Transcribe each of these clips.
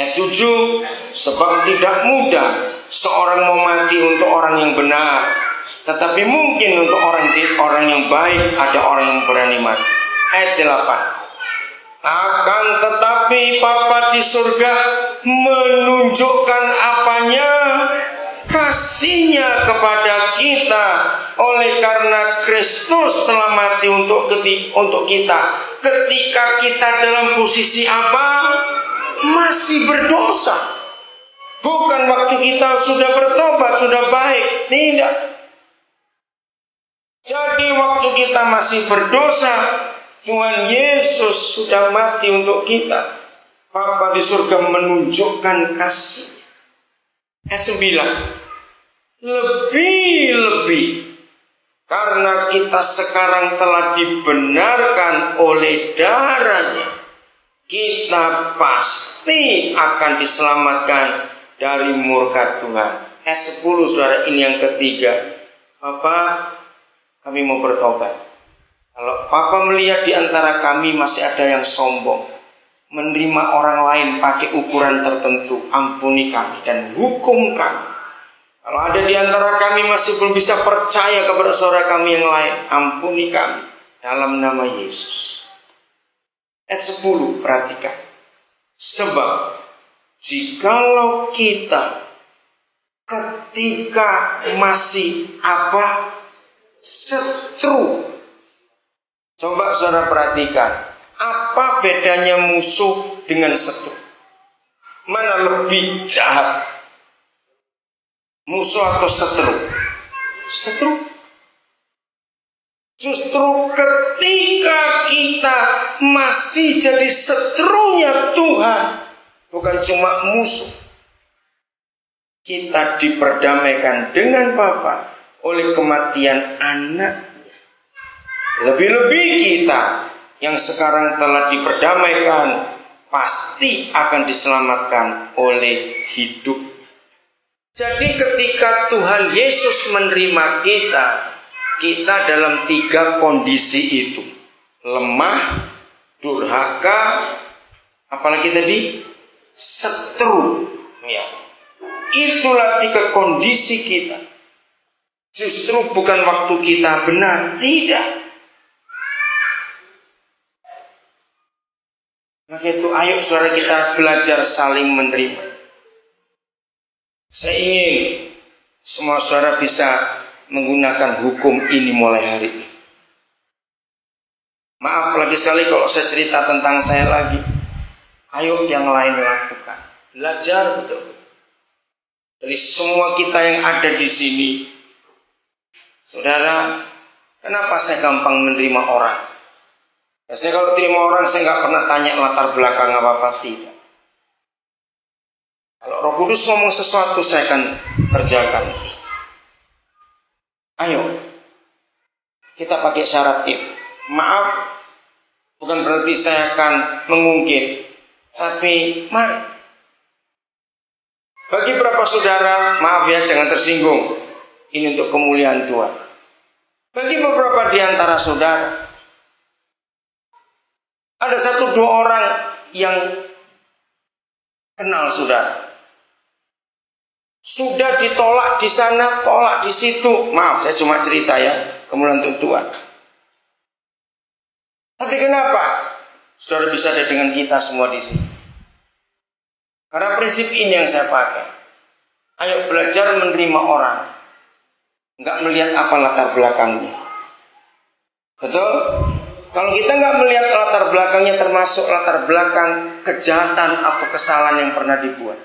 Ayat 7, sebab tidak mudah seorang mau mati untuk orang yang benar, tetapi mungkin untuk orang yang baik ada orang yang berani mati. Ayat 8, akan tetapi Bapa di surga menunjukkan apanya? Kasihnya kepada kita oleh karena Kristus telah mati untuk kita ketika kita dalam posisi apa? Masih berdosa. Bukan waktu kita sudah bertobat, sudah baik. Tidak. Jadi waktu kita masih berdosa, Tuhan Yesus sudah mati untuk kita. Bapa di surga menunjukkan kasih. Ayat 9, lebih-lebih karena kita sekarang telah dibenarkan oleh darahnya, kita pasti akan diselamatkan dari murka Tuhan. Ayat 10, saudara, ini yang ketiga. Papa, kami mau bertobat. Kalau Papa melihat di antara kami masih ada yang sombong, menerima orang lain pakai ukuran tertentu, ampuni kami dan hukum kami. Kalau ada di antara kami masih belum bisa percaya kepada saudara kami yang lain, ampuni kami dalam nama Yesus. Ayat 10, perhatikan. Sebab jikalau kita ketika masih apa? Setru. Coba saudara perhatikan, apa bedanya musuh dengan setru? Mana lebih jahat? Musuh atau setru? Setru. Justru ketika kita masih jadi seterunya Tuhan, bukan cuma musuh, kita diperdamaikan dengan Bapa oleh kematian anaknya. Lebih-lebih kita yang sekarang telah diperdamaikan pasti akan diselamatkan oleh hidup. Jadi ketika Tuhan Yesus menerima kita, kita dalam 3 kondisi itu. Lemah, durhaka, apalagi tadi? Setru. Ya. Itulah 3 kondisi kita. Justru bukan waktu kita benar, tidak. Maka itu ayo saudara kita belajar saling menerima. Saya ingin semua saudara bisa menggunakan hukum ini mulai hari ini. Maaf lagi sekali kalau saya cerita tentang saya lagi. Ayo yang lain lakukan. Belajar betul-betul. Dari semua kita yang ada di sini. Saudara, kenapa saya gampang menerima orang? Saya kalau terima orang, saya nggak pernah tanya latar belakang apa-apa, tidak. Kalau Roh Kudus ngomong sesuatu, saya akan kerjakan. Ayo, kita pakai syarat itu. Maaf, bukan berarti saya akan mengungkit, tapi mari. Bagi beberapa saudara, maaf ya, jangan tersinggung. Ini untuk kemuliaan Tuhan. Bagi beberapa di antara saudara, ada 1-2 orang yang kenal saudara. Sudah ditolak di sana, tolak di situ. Maaf, saya cuma cerita ya, kemuliaan untuk Tuhan. Tapi kenapa saudara bisa ada dengan kita semua di sini? Karena prinsip ini yang saya pakai. Ayo belajar menerima orang, nggak melihat apa latar belakangnya. Betul? Kalau kita nggak melihat latar belakangnya, termasuk latar belakang kejahatan atau kesalahan yang pernah dibuat.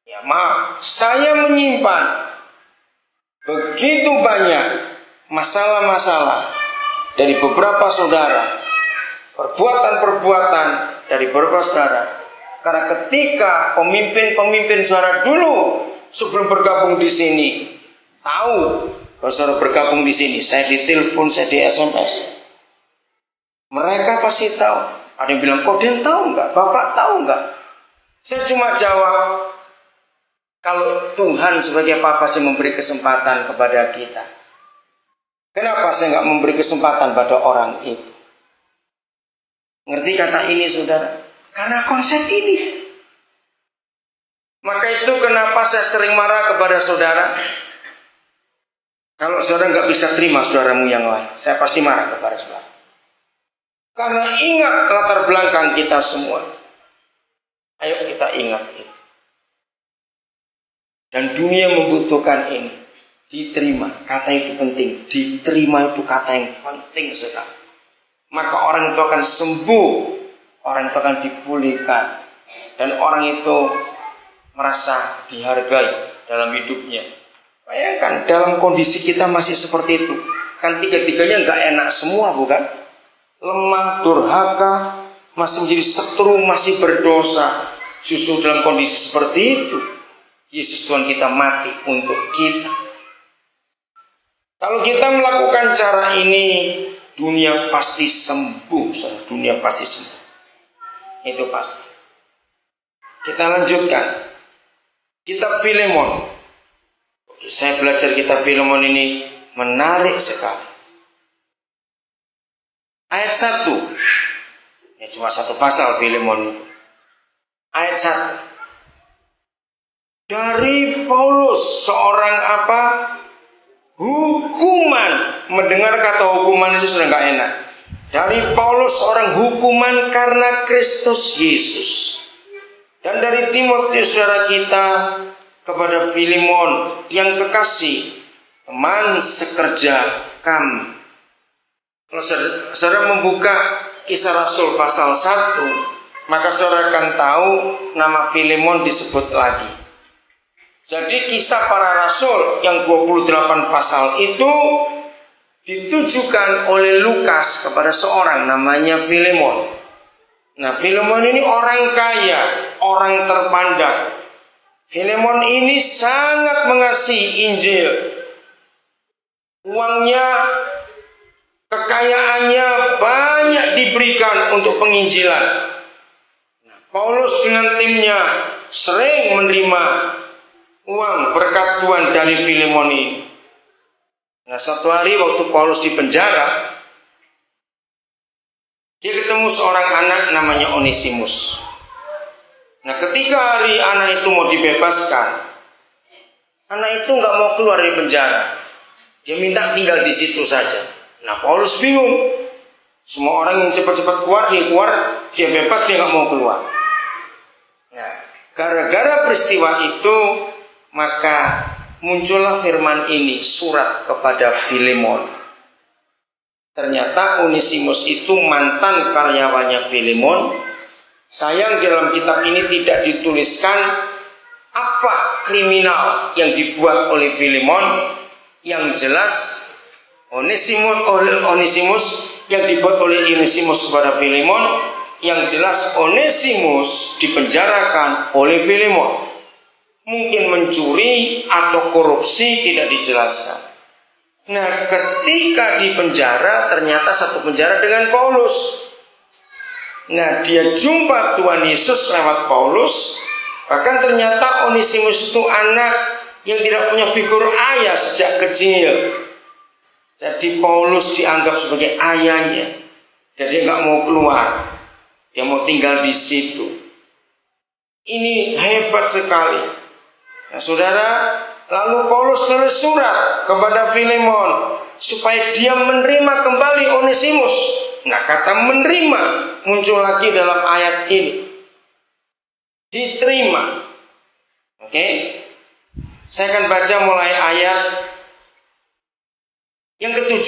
Ya maaf, saya menyimpan begitu banyak masalah-masalah dari beberapa saudara, perbuatan-perbuatan dari beberapa saudara. Karena ketika pemimpin-pemimpin saudara dulu sebelum bergabung di sini tahu kalau saudara bergabung di sini, saya ditelepon, saya di SMS. Mereka pasti tahu. Ada yang bilang, Koden tahu nggak? Bapak tahu nggak? Saya cuma jawab, kalau Tuhan sebagai Papa saya memberi kesempatan kepada kita, kenapa saya nggak memberi kesempatan pada orang itu? Ngerti kata ini saudara? Karena konsep ini. saya sering marah kepada saudara? Kalau saudara nggak bisa terima saudaramu yang lain, saya pasti marah kepada saudara. Karena ingat latar belakang kita semua. Ayo kita ingat itu. Dan dunia membutuhkan ini. Diterima, kata itu penting. Diterima itu kata yang penting sekali. Maka orang itu akan sembuh, orang itu akan dipulihkan, dan orang itu merasa dihargai dalam hidupnya. Bayangkan dalam kondisi kita masih seperti itu, kan tiga-tiganya nggak enak semua, bukan? Lemah, durhaka, masih menjadi setru, masih berdosa. Justru dalam kondisi seperti itu, Yesus Tuhan kita mati untuk kita. Kalau kita melakukan cara ini, dunia pasti sembuh, dunia pasti sembuh. Itu pasti. Kita lanjutkan. Kitab Filemon. Saya belajar kitab Filemon ini menarik sekali. Ayat 1. Ya cuma satu pasal Filemon. Ayat 1. Dari Paulus, seorang apa? Hukuman. Mendengar kata hukuman itu sudah gak enak. Dari Paulus seorang hukuman karena Kristus Yesus. Dan dari Timotius saudara kita kepada Filemon yang kekasih, teman sekerja kami. Kalau saudara membuka Kisah Rasul pasal 1, maka saudara akan tahu nama Filemon disebut lagi. Jadi kisah para rasul yang 28 pasal itu ditujukan oleh Lukas kepada seorang namanya Filemon. Nah, Filemon ini orang kaya, orang terpandang. Filemon ini sangat mengasihi Injil. Uangnya, kekayaannya banyak diberikan untuk penginjilan. Nah, Paulus dengan timnya sering menerima uang berkat Tuhan dari Filemon ini. Nah, suatu hari waktu Paulus di penjara, dia ketemu seorang anak namanya Onesimus. Nah, ketika hari anak itu mau dibebaskan, anak itu nggak mau keluar dari penjara. Dia minta tinggal di situ saja. Nah, Paulus bingung. Semua orang yang cepat-cepat keluar, dia bebas, dia nggak mau keluar. Nah, gara-gara peristiwa itu, maka muncullah firman ini, surat kepada Filemon. Ternyata Onesimus itu mantan karyawannya Filemon. Sayang dalam kitab ini tidak dituliskan apa kriminal yang dibuat oleh Filemon. Yang jelas Onesimus yang dibuat oleh Onesimus kepada Filemon. Yang jelas Onesimus dipenjarakan oleh Filemon. Mungkin mencuri atau korupsi, tidak dijelaskan. Nah, ketika di penjara, ternyata satu penjara dengan Paulus. Nah, dia jumpa Tuhan Yesus lewat Paulus. Bahkan ternyata Onesimus itu anak yang tidak punya figur ayah sejak kecil. Jadi Paulus dianggap sebagai ayahnya. Dan dia nggak mau keluar. Dia mau tinggal di situ. Ini hebat sekali. Nah, saudara, lalu Paulus tulis surat kepada Filemon supaya dia menerima kembali Onesimus. Nah, kata menerima muncul lagi dalam ayat ini. Diterima. Oke. Saya akan baca mulai ayat yang ke-7.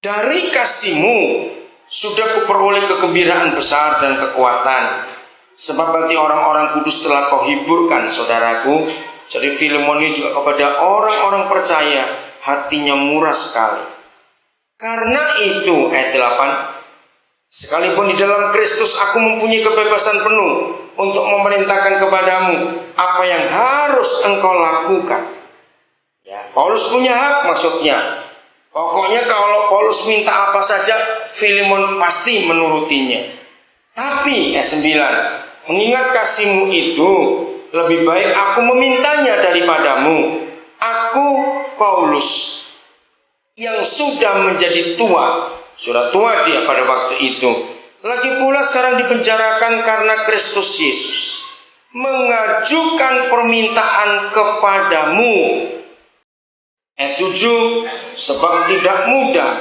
Dari kasihmu sudah kuperoleh kegembiraan besar dan kekuatan. Sebab berarti orang-orang kudus telah kau hiburkan, saudaraku. Jadi Filemon ini juga kepada orang-orang percaya, hatinya murah sekali. Karena itu, ayat 8, sekalipun di dalam Kristus aku mempunyai kebebasan penuh untuk memerintahkan kepadamu apa yang harus engkau lakukan. Ya, Paulus punya hak maksudnya. Pokoknya kalau Paulus minta apa saja, Filemon pasti menurutinya. Tapi ayat 9, mengingat kasihmu itu, lebih baik aku memintanya daripadamu. Aku, Paulus, yang sudah menjadi tua, sudah tua dia pada waktu itu, lagi pula sekarang dipenjarakan karena Kristus Yesus. mengajukan permintaan kepadamu. Ayat 7, sebab tidak mudah